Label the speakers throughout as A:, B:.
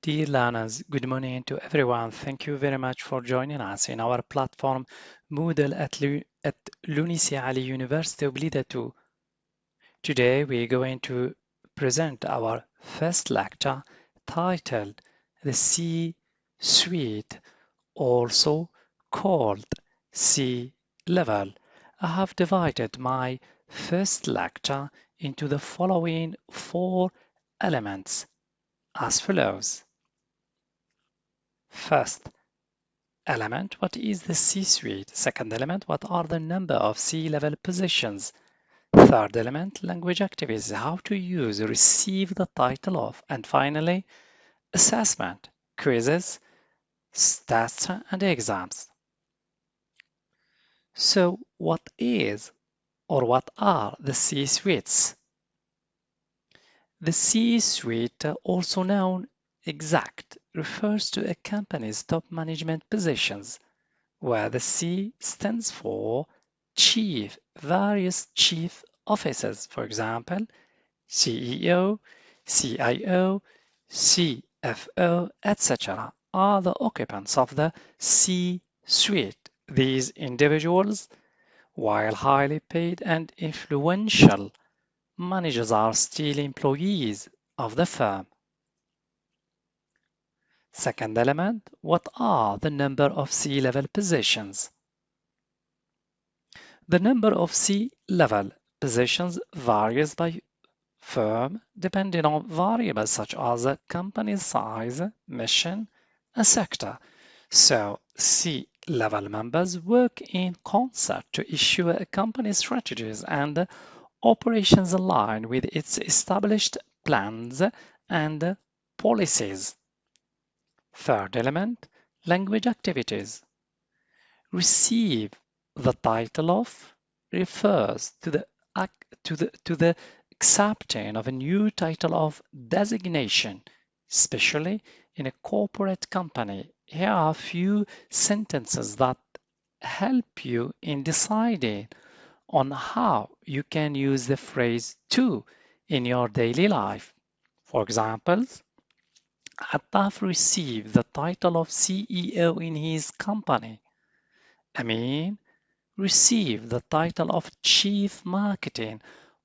A: Dear learners, good morning to everyone. Thank you very much for joining us in our platform Moodle at Lunacy Ali University of Blida 2. Today we're going to present our first lecture titled The C-Suite, also called C-Level. I have divided my first lecture into the following 4 elements as follows. First element, what is the C-suite? Second element, what are the number of C-level positions? Third element, language activities, how to use, receive the title of. And finally, assessment, quizzes, tests, and exams. So what is or what are the C-suites? The C-suite, also known exec, refers to a company's top management positions, where the C stands for chief, various chief officers, for example, CEO, CIO, CFO, etc., are the occupants of the C-suite. These individuals, while highly paid and influential, managers are still employees of the firm. Second element, what are the number of C-level positions? The number of C-level positions varies by firm depending on variables such as the company's size, mission, and sector. So C-level members work in concert to ensure a company's strategies and operations align with its established plans and policies. Third element, language activities. Receive the title of refers to the accepting of a new title of designation, especially in a corporate company. Here are a few sentences that help you in deciding on how you can use the phrase to in your daily life. For example, Attaf received the title of CEO in his company. Amin received the title of Chief Marketing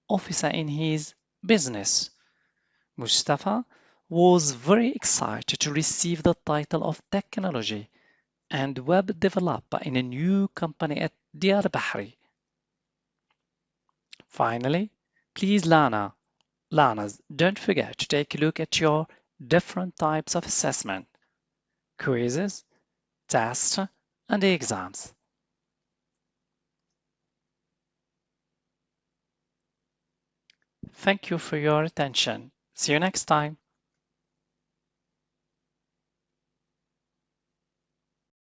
A: Officer in his business. Mustafa was very excited to receive the title of Technology and Web Developer in a new company at Diyarbakir. Finally, please learners, don't forget to take a look at your different types of assessment, quizzes, tests, and exams. Thank you for your attention. See you next time.